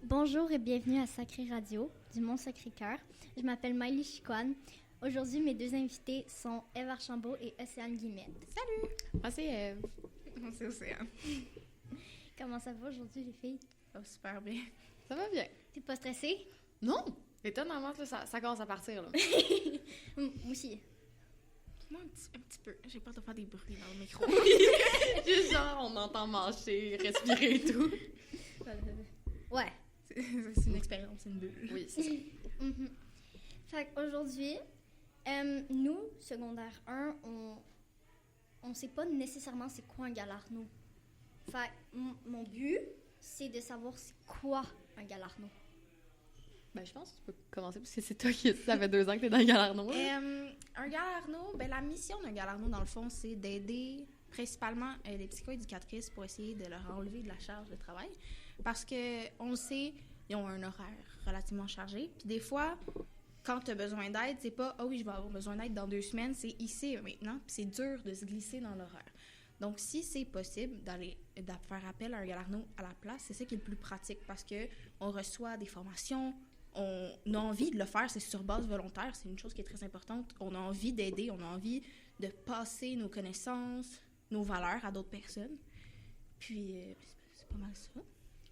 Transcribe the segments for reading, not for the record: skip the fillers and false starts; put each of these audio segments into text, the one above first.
Bonjour et bienvenue à Sacré Radio du Mont-Sacré-Cœur. Je m'appelle Maëlie Chicoine. Aujourd'hui, mes deux invités sont Ève Archambault et Océane Guillemette. Salut! Moi, c'est Ève. Moi, c'est Océane. Comment ça va aujourd'hui, les filles? Ça va super bien. Ça va bien. T'es pas stressée? Non! Étonnamment, là, ça commence à partir, là. Moi aussi. Moi, un petit peu. J'ai peur de faire des bruits dans le micro. Juste genre, on entend marcher, respirer et tout. Ouais. C'est une expérience, c'est une bulle. Oui, c'est ça. Mhm. Fait qu'aujourd'hui, nous, secondaire 1, on sait pas nécessairement c'est quoi un galarno. Fait que mon but, c'est de savoir c'est quoi un galarno. Ben, je pense que tu peux commencer parce que c'est toi qui ça fait 2 ans que t'es dans le Galarno. Un galarno, la mission d'un galarno, dans le fond, c'est d'aider principalement les psychoéducatrices pour essayer de leur enlever de la charge de travail. Parce que on le sait, ils ont un horaire relativement chargé. Puis des fois, quand tu as besoin d'aide, c'est pas « Ah oui, je vais avoir besoin d'aide dans 2 semaines », c'est ici et maintenant. Puis c'est dur de se glisser dans l'horaire. Donc, si c'est possible de faire appel à un galarno à la place, c'est ça qui est le plus pratique parce que on reçoit des formations, on a envie de le faire, c'est sur base volontaire, c'est une chose qui est très importante. On a envie d'aider, on a envie de passer nos connaissances, nos valeurs à d'autres personnes. Puis, c'est pas mal ça.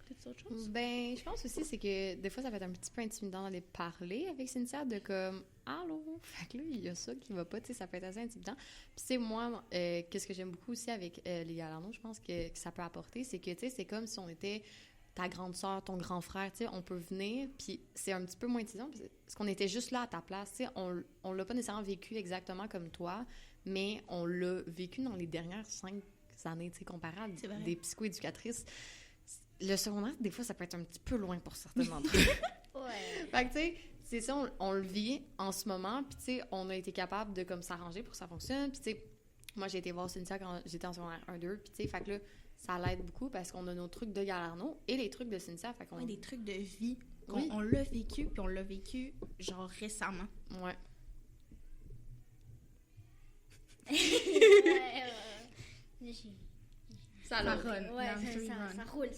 Peut-être autre chose? Ben, je pense aussi, c'est que des fois, ça va être un petit peu intimidant d'aller parler avec Cynthia, de comme « Allô? » Fait que là, il y a ça qui va pas, tu sais, ça peut être assez intimidant. Puis, tu sais, moi, qu'est-ce que j'aime beaucoup aussi avec les Galarnos, je pense que ça peut apporter, c'est que, tu sais, c'est comme si on était ta grande sœur, ton grand frère, tu sais, on peut venir, puis c'est un petit peu moins intimidant, parce qu'on était juste là à ta place, tu sais, on l'a pas nécessairement vécu exactement comme toi, mais on l'a vécu dans les dernières 5 années, tu sais, comparables, des psychoéducatrices. Le secondaire, des fois, ça peut être un petit peu loin pour certains d'entre eux. Ouais. Fait que, tu sais, c'est ça, on le vit en ce moment, puis tu sais, on a été capable de, comme, s'arranger pour que ça fonctionne, puis tu sais, moi, j'ai été voir Cynthia quand j'étais en secondaire 1-2, puis tu sais, fait que là, ça l'aide beaucoup parce qu'on a nos trucs de Galarno et les trucs de Cynthia, fait qu'on... Ouais, des trucs de vie. Oui. On l'a vécu, puis on l'a vécu, genre, récemment. Ouais. Ça Ça run. Ouais, Run. ça roule.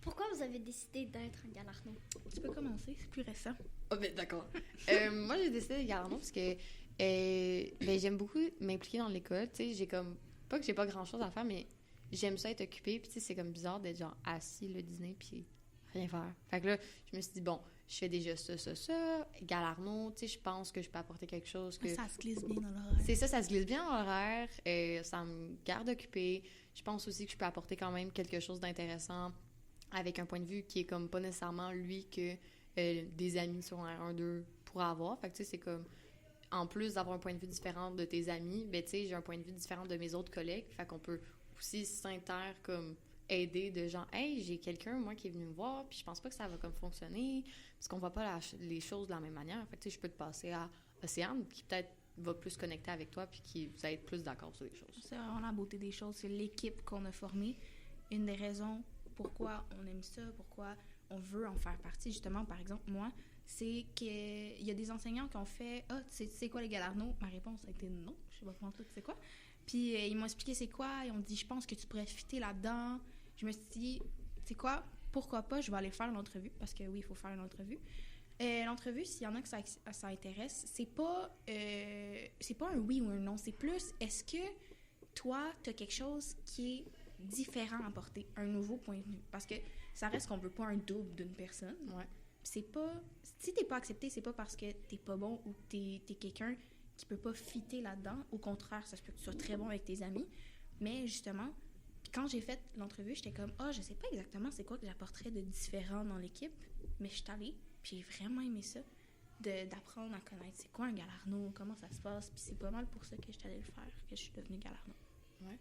Pourquoi vous avez décidé d'être un galarno? Tu peux commencer, c'est plus récent. Ah, ben d'accord. Moi, j'ai décidé de Galarno parce que ben, j'aime beaucoup m'impliquer dans l'école. Tu sais, j'ai comme... Pas que j'ai pas grand-chose à faire, mais j'aime ça être occupée. Puis tu sais, c'est comme bizarre d'être genre assis le dîner puis rien faire. Fait que là, je me suis dit, bon, je fais déjà ça. Galarno, tu sais, je pense que je peux apporter quelque chose que... Ça se glisse bien dans l'horaire. C'est ça se glisse bien en horaire. Ça me garde occupée. Je pense aussi que je peux apporter quand même quelque chose d'intéressant avec un point de vue qui est comme pas nécessairement lui que des amis sur un 1-2 pourraient avoir. Fait que tu sais, c'est comme... En plus d'avoir un point de vue différent de tes amis, ben tu sais, j'ai un point de vue différent de mes autres collègues. Fait qu'on peut aussi comme aider de gens, hey, j'ai quelqu'un, moi, qui est venu me voir, puis je pense pas que ça va comme fonctionner, parce qu'on voit pas les choses de la même manière. Fait que tu sais, je peux te passer à Océane, qui peut-être va plus connecter avec toi, puis qui va être plus d'accord sur les choses. C'est vraiment la beauté des choses. C'est l'équipe qu'on a formée. Une des raisons pourquoi on aime ça, pourquoi on veut en faire partie, justement, par exemple, moi, c'est qu'il y a des enseignants qui ont fait « Ah, tu sais quoi les Galarno? » Ma réponse a été « Non, je sais pas comment tout c'est quoi. » Puis ils m'ont expliqué c'est quoi, ils ont dit « Je pense que tu pourrais fitter là-dedans. » Je me suis dit « C'est quoi? Pourquoi pas? Je vais aller faire l'entrevue. » Parce que oui, il faut faire une entrevue. L'entrevue, s'il y en a que ça intéresse, c'est pas un oui ou un non. C'est plus, est-ce que toi, tu as quelque chose qui est différent à apporter, un nouveau point de vue? Parce que ça reste qu'on veut pas un double d'une personne. Ouais. C'est pas... Si t'es pas accepté, c'est pas parce que t'es pas bon ou que t'es quelqu'un qui peut pas fitter là-dedans. Au contraire, ça se peut que tu sois très bon avec tes amis. Mais justement, quand j'ai fait l'entrevue, j'étais comme « Ah, je sais pas exactement c'est quoi que j'apporterais de différent dans l'équipe. » Mais je suis allée, puis j'ai vraiment aimé ça, d'apprendre à connaître c'est quoi un galarno, comment ça se passe. Puis c'est pas mal pour ça que j'étais allée le faire, que je suis devenue galarno. Ouais.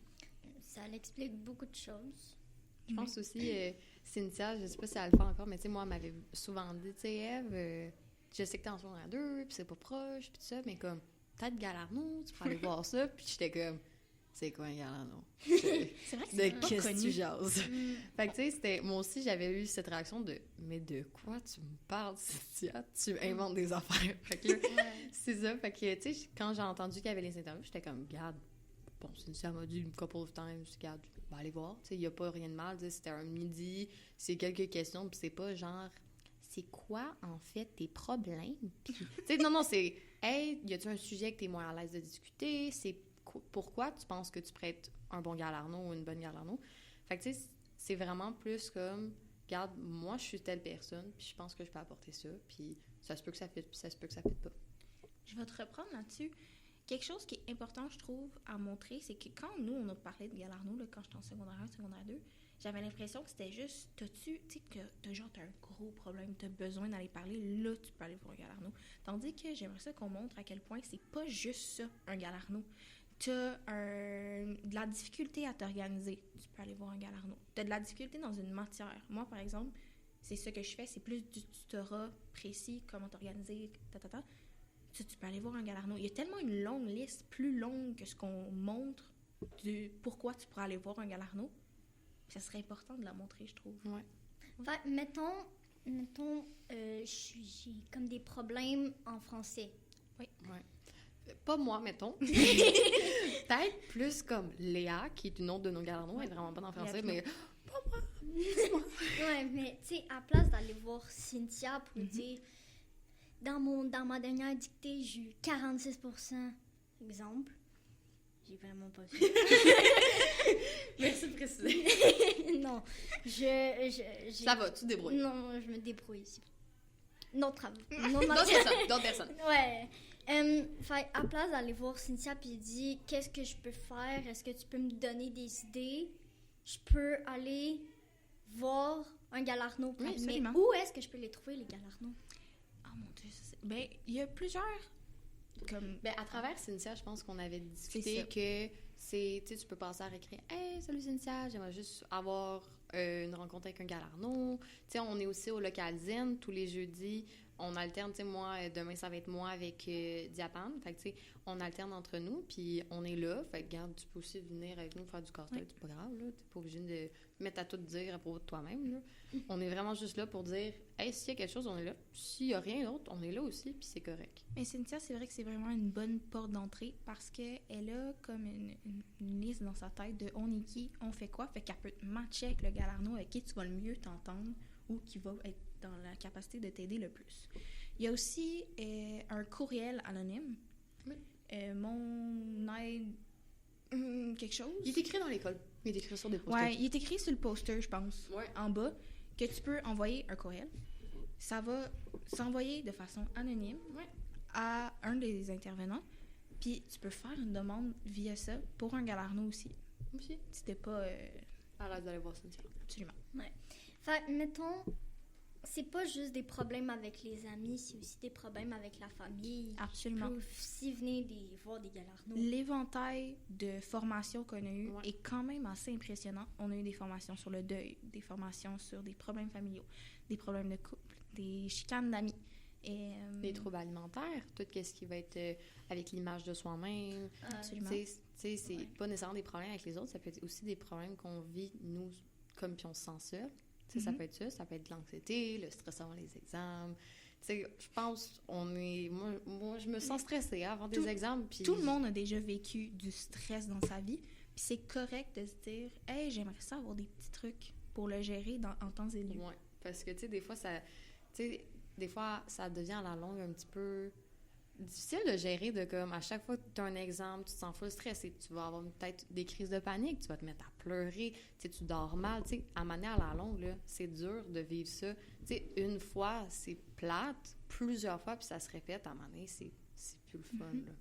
Ça l'explique beaucoup de choses. Je pense aussi, Cynthia, je sais pas si elle le fait encore, mais tu sais, moi, elle m'avait souvent dit, tu sais, Ève, je sais que t'es en secondaire 2, puis c'est pas proche, puis tout ça, mais comme, peut-être Galarno, tu peux aller voir ça, puis j'étais comme, c'est quoi un Galarno? C'est vrai que c'est pas qu'est-ce que connu. tu jases? Fait que, tu sais, moi aussi, j'avais eu cette réaction de, mais de quoi tu me parles, Cynthia? Tu inventes des affaires. Fait que là, c'est ça. Fait que, tu sais, quand j'ai entendu qu'il y avait les interviews, j'étais comme, regarde, bon, Cynthia m'a dit une couple of times, regarde, ben, allez voir, tu sais, il n'y a pas rien de mal, tu sais, c'était un midi, c'est quelques questions, puis c'est pas genre, c'est quoi, en fait, tes problèmes? Puis, tu sais, non, c'est, hey, y a-tu un sujet que t'es moins à l'aise de discuter? C'est pourquoi tu penses que tu pourrais être un bon Galarno ou une bonne Galarno? Fait que, tu sais, c'est vraiment plus comme, regarde, moi, je suis telle personne, puis je pense que je peux apporter ça, puis ça se peut que ça fitte, puis ça se peut que ça fitte pas. Je vais te reprendre là-dessus. Quelque chose qui est important, je trouve, à montrer, c'est que quand nous, on a parlé de Galarno, là, quand j'étais en secondaire 1, secondaire 2, j'avais l'impression que c'était juste, tu sais, que t'as un gros problème, t'as besoin d'aller parler, là, tu peux aller voir un Galarno. Tandis que j'aimerais ça qu'on montre à quel point c'est pas juste ça, un Galarno. T'as de la difficulté à t'organiser, tu peux aller voir un Galarno. T'as de la difficulté dans une matière. Moi, par exemple, c'est ça que je fais, c'est plus du tutorat précis, comment t'organiser, Tu peux aller voir un Galarno. Il y a tellement une longue liste, plus longue que ce qu'on montre de pourquoi tu pourrais aller voir un Galarno. Ça serait important de la montrer, je trouve. Ouais. Fait, mettons j'ai comme des problèmes en français. Ouais. Pas moi, mettons. Peut-être plus comme Léa, qui est une autre de nos Galarnos, elle est vraiment bonne en français, mais pas moi. Ouais, mais tu sais, à place d'aller voir Cynthia pour dire dans ma dernière dictée, j'ai eu 46%, exemple. J'ai vraiment pas su. Merci de préciser. Non, Ça va, tu te débrouilles. Non, je me débrouille ici. Non, travail. D'autres personnes. Ouais. Fait, à place d'aller voir Cynthia puis dire qu'est-ce que je peux faire, est-ce que tu peux me donner des idées, je peux aller voir un Galarno. Oui, Mais absolument. où est-ce que je peux les trouver, les Galarnos? Oh mon Dieu, ben, il y a plusieurs. Ben, à travers Cynthia, je pense qu'on avait discuté C'est ça. que c'est, tu sais, tu peux passer à réécrire. Hey, salut Cynthia, j'aimerais juste avoir une rencontre avec un Galarno. Tu sais, on est aussi au Local Zen tous les jeudis. On alterne, tu sais, moi, demain, ça va être moi avec Diapan. Fait que, tu sais, on alterne entre nous, puis on est là. Fait que, regarde, tu peux aussi venir avec nous faire du casse-tête. C'est pas grave, là. T'es pas obligé de mettre à tout dire à propos de toi-même, là. On est vraiment juste là pour dire, hey, s'il y a quelque chose, on est là. S'il y a rien d'autre, on est là aussi, puis c'est correct. Mais Cynthia, c'est vrai que c'est vraiment une bonne porte d'entrée parce qu'elle a comme une liste dans sa tête de on est qui, on fait quoi. Fait qu'elle peut te matcher avec le Galarno avec qui tu vas le mieux t'entendre ou qui va être dans la capacité de t'aider le plus. Il y a aussi un courriel anonyme. Oui. Mon aide... quelque chose. Il est écrit dans l'école. Il est écrit sur des posters. Ouais, il est écrit sur le poster, je pense, Ouais. en bas, que tu peux envoyer un courriel. Ça va s'envoyer de façon anonyme à un des intervenants. Puis tu peux faire une demande via ça pour un Galarno aussi. Aussi. Si t'es pas... À l'aise d'aller voir Cynthia. Absolument. Fait, mettons, c'est pas juste des problèmes avec les amis, c'est aussi des problèmes avec la famille. Absolument. Ils peuvent aussi venir voir des Galarnos. L'éventail de formations qu'on a eues Ouais. est quand même assez impressionnant. On a eu des formations sur le deuil, des formations sur des problèmes familiaux, des problèmes de couple, des chicanes d'amis. Et, Les troubles alimentaires, tout ce qui va être avec l'image de soi-même. Absolument. Tu sais, c'est pas nécessairement des problèmes avec les autres, ça peut être aussi des problèmes qu'on vit, nous, comme puis on se sent seul. Tu sais, ça peut être ça peut être de l'anxiété, le stress avant les examens. Tu sais, je pense, moi, je me sens stressée avant des examens. Puis Tout le monde a déjà vécu du stress dans sa vie. Puis c'est correct de se dire, hey, j'aimerais ça avoir des petits trucs pour le gérer en temps et lieu. Ouais, parce que, tu sais, des fois, ça devient à la longue un petit peu difficile de gérer, de comme, à chaque fois que tu as un exemple, tu te sens full stressé, tu vas avoir peut-être des crises de panique, tu vas te mettre à pleurer, tu sais, tu dors mal, tu sais, à manière à la longue, là, c'est dur de vivre ça. Tu sais, une fois, c'est plate, plusieurs fois, puis ça se répète, à un moment donné, c'est plus le fun, là.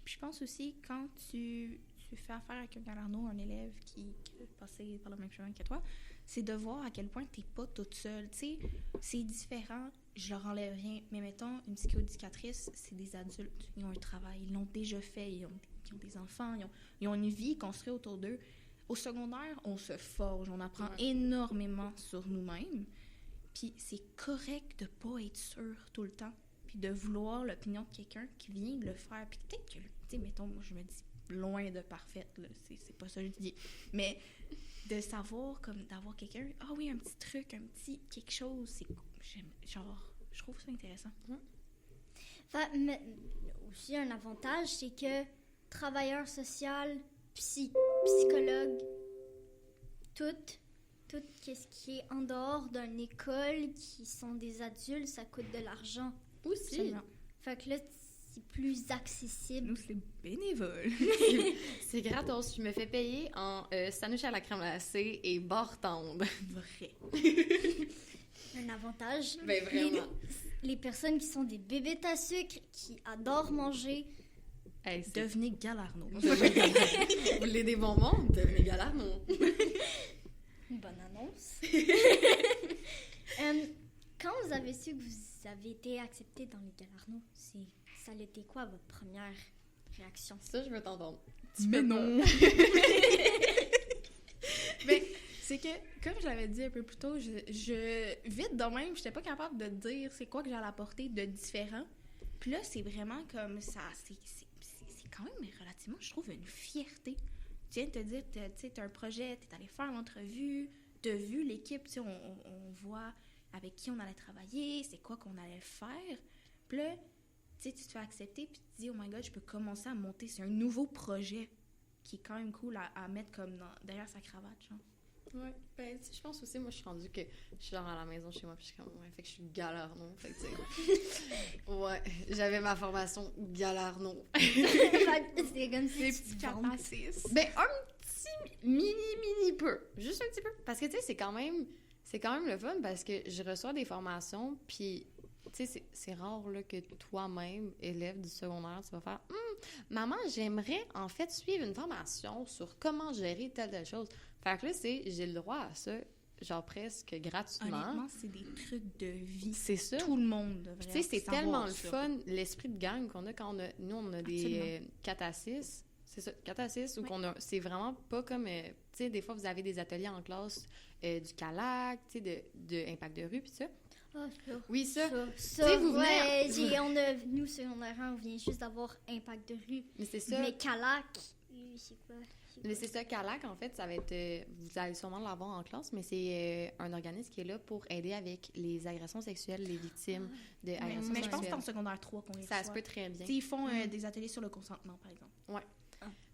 Puis je pense aussi, quand tu fais affaire avec un Galarno, un élève qui a passé par le même chemin que toi, c'est de voir à quel point t'es pas toute seule. Tu sais, c'est différent, je leur enlève rien, mais mettons, une psychoéducatrice, c'est des adultes, ils ont un travail, ils l'ont déjà fait, ils ont des enfants, ils ont une vie construite autour d'eux. Au secondaire, on se forge, on apprend énormément sur nous-mêmes, puis c'est correct de pas être sûr tout le temps, puis de vouloir l'opinion de quelqu'un qui vient de le faire, puis peut-être que, tu sais, mettons, moi je me dis loin de parfaite, là, c'est pas ça que je dis, mais de savoir, comme d'avoir quelqu'un, ah oui, un petit truc, un petit quelque chose, c'est genre, je trouve ça intéressant. Fait, mais aussi un avantage, c'est que travailleur social psychologue, tout ce qui est en dehors d'une école, qui sont des adultes, ça coûte de l'argent. Aussi. Absolument. Fait que là, c'est plus accessible. Nous, c'est bénévole. C'est gratos. Je me fais payer en sandwich à la crème glacée et barre tendre. Vrai. Un avantage. Ben vraiment. Les personnes qui sont des bébêtes à sucre, qui adorent manger, Hey, c'est... Devenez Galarno. Vous voulez des bonbons? Devenez Galarno. une bonne annonce. Quand vous avez su que vous avez été accepté dans les Galarno, ça a été quoi votre première réaction? Ça, je veux t'entendre. Mais non! Mais c'est que, comme je l'avais dit un peu plus tôt, vite de même, j'étais pas capable de dire c'est quoi que j'allais apporter de différent. Puis là, c'est vraiment comme ça, c'est quand même relativement, je trouve, une fierté. Tu viens de te dire, tu sais, t'as un projet, t'es allé faire l'entrevue, t'as vu l'équipe, tu sais, on voit avec qui on allait travailler, c'est quoi qu'on allait faire. Puis là, tu sais, tu te fais accepter, puis tu te dis, oh my god, je peux commencer à monter sur un nouveau projet qui est quand même cool à mettre comme derrière sa cravate, genre. Ouais, ben, tu sais, je pense aussi, moi, je suis rendue que je suis genre à la maison chez moi, puis je suis comme, ouais, fait que je suis Galarno, fait que, tu sais. Ouais, j'avais ma formation Galarno. C'est comme si Des tu petits te 4 vantes. à 6. Ben, un petit mini peu. Juste un petit peu. Parce que, tu sais, c'est quand même le fun parce que je reçois des formations, puis, tu sais, c'est rare là, que toi-même, élève du secondaire, tu vas faire maman, j'aimerais en fait suivre une formation sur comment gérer telle chose. Fait que là, j'ai le droit à ça, genre presque gratuitement. Honnêtement, c'est des trucs de vie. C'est ça. Tout le monde devrait Tu sais, c'est savoir tellement le ça. fun, l'esprit de gang qu'on a quand on a des 4 à 6. C'est ça, 4 à 6, ou qu'on a... C'est vraiment pas comme... tu sais, des fois, vous avez des ateliers en classe du CALAC, tu sais, de Impact de rue, puis ça. Ah, ça. Oui, ça. Tu sais, vous venez- nous, secondaire 1, on vient juste d'avoir Impact de rue. Mais c'est ça. Mais Calac, c'est quoi? Mais c'est ça, CALAC, en fait, ça va être... vous allez sûrement l'avoir en classe, mais c'est un organisme qui est là pour aider avec les agressions sexuelles, les victimes de agressions Mais sexuelles. je pense que c'est en secondaire 3 qu'on les Ça se reçoit. peut très bien. Tu sais, ils font des ateliers sur le consentement, par exemple. Ouais.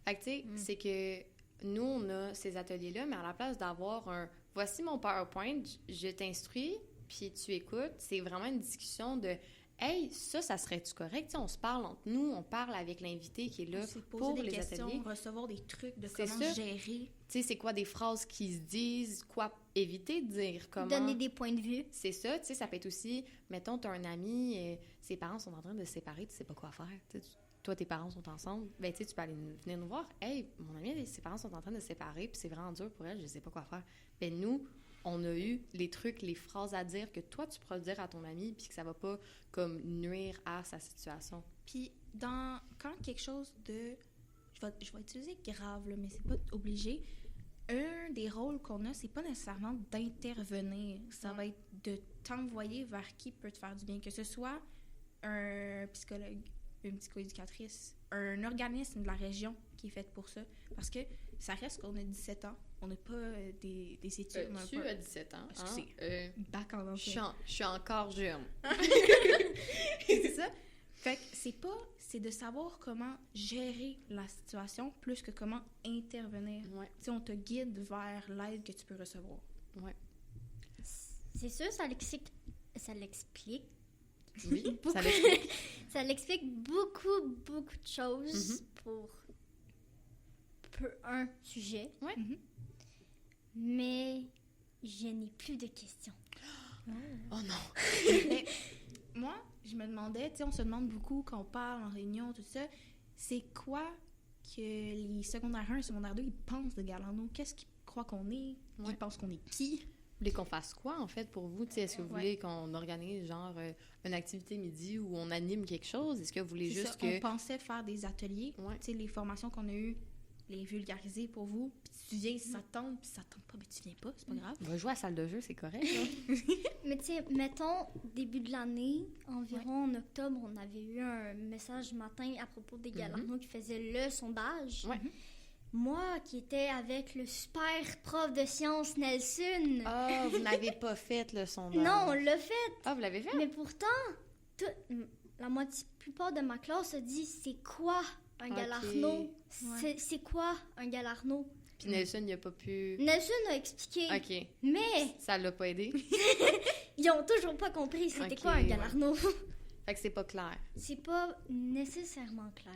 Fait que, tu sais, c'est que nous, on a ces ateliers-là, mais à la place d'avoir un « voici mon PowerPoint, je t'instruis, puis tu écoutes », c'est vraiment une discussion de « hey, ça serait-tu correct? » Tu sais, on se parle entre nous, on parle avec l'invité qui est là C'est pour poser des les questions, ateliers. recevoir des trucs de C'est comment ça. gérer. Tu sais, c'est quoi des phrases qui se disent, quoi éviter de dire, comment... Donner des points de vue. C'est ça, tu sais, ça peut être aussi, mettons, t'as un ami, ses parents sont en train de se séparer, tu sais pas quoi faire, tu sais, toi, tes parents sont ensemble, ben tu sais, tu peux aller venir nous voir. Hey, mon ami, ses parents sont en train de se séparer, puis c'est vraiment dur pour elle, je sais pas quoi faire. Ben nous, on a eu les trucs, les phrases à dire que toi, tu pourras dire à ton ami, puis que ça va pas comme nuire à sa situation. Puis, quand quelque chose de... Je vais utiliser grave, là, mais c'est pas obligé. Un des rôles qu'on a, c'est pas nécessairement d'intervenir. Ça va être de t'envoyer vers qui peut te faire du bien. Que ce soit un psychologue, une psychoéducatrice, un organisme de la région qui est fait pour ça. Parce que ça reste qu'on a 17 ans. On n'a pas des études. on a Tu pas... as 17 ans, Excusez. hein? Bac en Je suis encore jeune. C'est ça. Fait que c'est de savoir comment gérer la situation plus que comment intervenir. Ouais, Tu sais, on te guide vers l'aide que tu peux recevoir. ouais. C'est sûr, ça l'explique. Oui, ça l'explique. Ça l'explique beaucoup de choses pour un sujet. Ouais. Mais je n'ai plus de questions. Oh non! Mais moi, je me demandais, tu sais, on se demande beaucoup quand on parle en réunion, tout ça, c'est quoi que les secondaires 1 et secondaire 2, ils pensent de Galarno? Qu'est-ce qu'ils croient qu'on est? Ouais. Ils pensent qu'on est qui? Vous voulez qu'on fasse quoi, en fait, pour vous? T'sais, est-ce que vous voulez qu'on organise, genre, une activité midi où on anime quelque chose? Est-ce que vous voulez C'est juste ça, que... on pensait faire des ateliers, Ouais. tu sais, les formations qu'on a eues, les vulgariser pour vous, puis tu viens si ça tente, puis si ça tente pas, ben tu viens pas, c'est pas grave. On va jouer à la salle de jeu, c'est correct, là. Mais tu sais, mettons, début de l'année, environ en octobre, on avait eu un message matin à propos des Galarno qui faisait le sondage. Ouais. Moi, qui étais avec le super prof de sciences Nelson. Ah, vous n'avez pas fait le sondage. Non, on l'a fait. Ah, vous l'avez fait? Mais pourtant, la plupart de ma classe a dit c'est quoi un Ok. Galarno? c'est quoi un galarno? Puis Nelson, il a pas pu... Nelson a expliqué, OK. mais Ça l'a pas aidé? ils ont toujours pas compris c'était Ok, quoi un galarno. Fait que c'est pas clair. C'est pas nécessairement clair.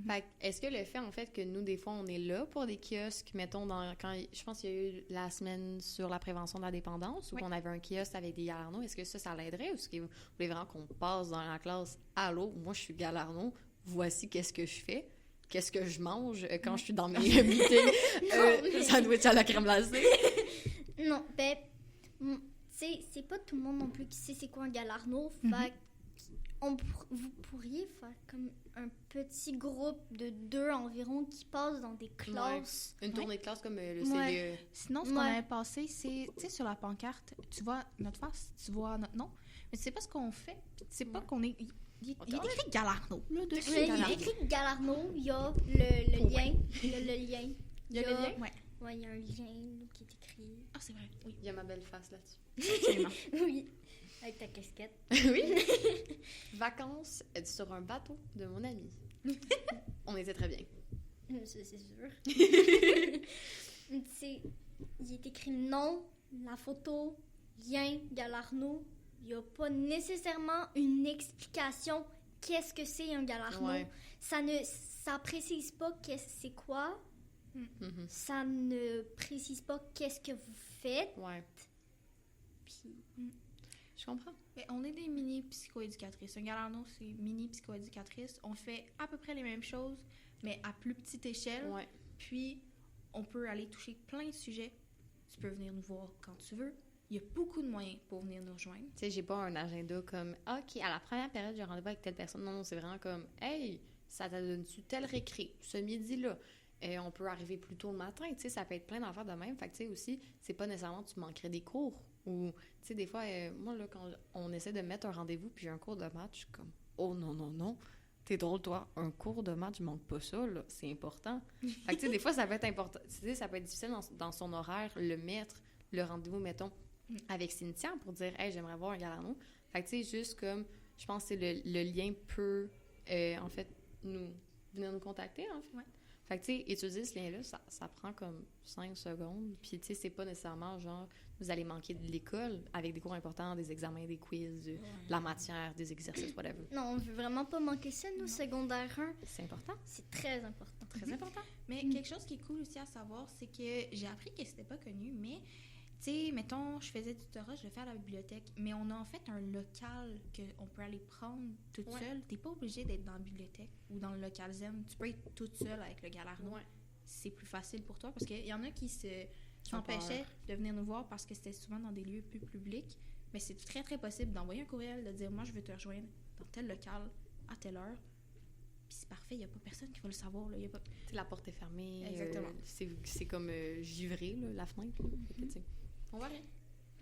Fait que est-ce que le fait, en fait, que nous, des fois, on est là pour des kiosques, mettons, je pense qu'il y a eu la semaine sur la prévention de la dépendance, où on avait un kiosque avec des galarnos, est-ce que ça l'aiderait, ou est-ce que vous voulez vraiment qu'on passe dans la classe « Allô, moi, je suis galarno, voici qu'est-ce que je fais, qu'est-ce que je mange quand je suis dans mes meetings, sandwich à la crème glacée. » Non, ben, c'est pas tout le monde non plus qui sait c'est quoi un galarno. Fait que vous pourriez faire comme un petit groupe de 2 environ qui passent dans des classes. Une tournée de classe comme le Ouais. CDE. Sinon, ce qu'on avait passé, c'est, tu sais, sur la pancarte, tu vois notre face, tu vois notre nom, mais tu sais pas ce qu'on fait, puis tu sais pas qu'on est... Il est écrit Galarno, là, dessus. Il est écrit Galarno, il y a le lien. Il y a le lien. Il y a le lien? Ouais. Ouais, il y a un lien qui est écrit. Ah, c'est vrai, oui. Il y a ma belle face là-dessus. Absolument. Oui, avec ta casquette. Oui. Vacances sur un bateau de mon ami. On était très bien. Ça, c'est sûr. Il est écrit nom, la photo, lien, Galarno. Il n'y a pas nécessairement une explication qu'est-ce que c'est un galarno. Ouais. Ça précise pas c'est quoi. Mhm. Ça ne précise pas qu'est-ce que vous faites. Ouais. Puis, Je comprends. Mais on est des mini psychoéducatrices. Un galarno, c'est mini psychoéducatrice. On fait à peu près les mêmes choses, mais à plus petite échelle. Ouais. Puis, on peut aller toucher plein de sujets. Tu peux venir nous voir quand tu veux. Il y a beaucoup de moyens pour venir nous rejoindre. Tu sais, j'ai pas un agenda comme OK, à la première période, j'ai rendez-vous avec telle personne. Non, c'est vraiment comme hey, ça te donne-tu tel récré, ce midi-là? Et on peut arriver plus tôt le matin, tu sais, ça peut être plein d'affaires de même. Fait que, tu sais, aussi, c'est pas nécessairement que tu manquerais des cours. Ou, tu sais, des fois, moi, là, quand on essaie de mettre un rendez-vous puis j'ai un cours de maths, je suis comme oh non, non, non. T'es drôle, toi. Un cours de maths, je manque pas ça, là. C'est important. Fait que, tu sais, des fois, ça peut être important. Tu sais, ça peut être difficile dans son horaire, le mettre, le rendez-vous, mettons, avec Cynthia pour dire, hey, j'aimerais voir un galarno. Fait que, tu sais, juste comme, je pense que le lien peut, en fait, venir nous contacter, en fait. Ouais. Fait que, tu sais, étudier ce lien-là, ça prend comme 5 secondes. Puis, tu sais, c'est pas nécessairement genre, vous allez manquer de l'école avec des cours importants, des examens, des quiz, de la matière, des exercices, whatever. non, on veut vraiment pas manquer ça, nous, secondaire 1. C'est important. C'est très important. Très important. Mais quelque chose qui est cool aussi à savoir, c'est que j'ai appris que c'était pas connu, mais tu sais, mettons, je faisais du tutorat, je le fais à la bibliothèque, mais on a en fait un local qu'on peut aller prendre toute seule. T'es pas obligé d'être dans la bibliothèque ou dans le local zen. Tu peux être toute seule avec le galarno. Ouais. C'est plus facile pour toi parce qu'il y en a qui s'empêchaient de venir nous voir parce que c'était souvent dans des lieux plus publics. Mais c'est très, très possible d'envoyer un courriel, de dire « Moi, je veux te rejoindre dans tel local à telle heure. » Puis c'est parfait, il n'y a pas personne qui va le savoir. Là. Y a pas... Tu sais, la porte est fermée. Exactement. C'est comme givré, là, la fenêtre. Là. Fait que, tu sais, on va rien.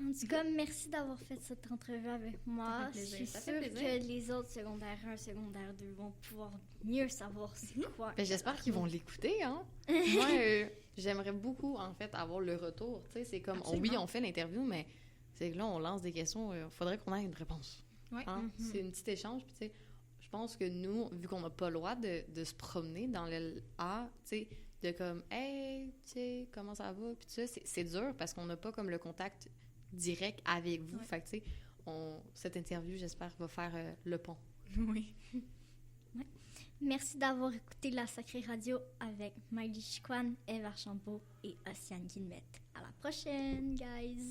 En tout cas, merci d'avoir fait cette entrevue avec moi. Ça fait plaisir. Je suis Ça fait sûre plaisir. que les autres secondaires 1, secondaire 2 vont pouvoir mieux savoir c'est quoi. Ben, j'espère qu'ils vont l'écouter, hein. Moi, j'aimerais beaucoup, en fait, avoir le retour. Tu sais, c'est comme, oui, on fait l'interview, mais c'est que là, on lance des questions, il faudrait qu'on ait une réponse. Ouais. Hein? C'est une petite échange, puis tu sais, je pense que nous, vu qu'on n'a pas le droit de se promener dans le A, tu sais, de comme, hey, tu sais, comment ça va, puis tout ça, c'est dur parce qu'on n'a pas comme le contact direct avec vous. Ouais. Fait que, tu sais, cette interview, j'espère, va faire le pont. Oui. Merci d'avoir écouté La Sacrée Radio avec Miley Chiquan, Eve Archambault et Ossiane Guillemette. À la prochaine, guys!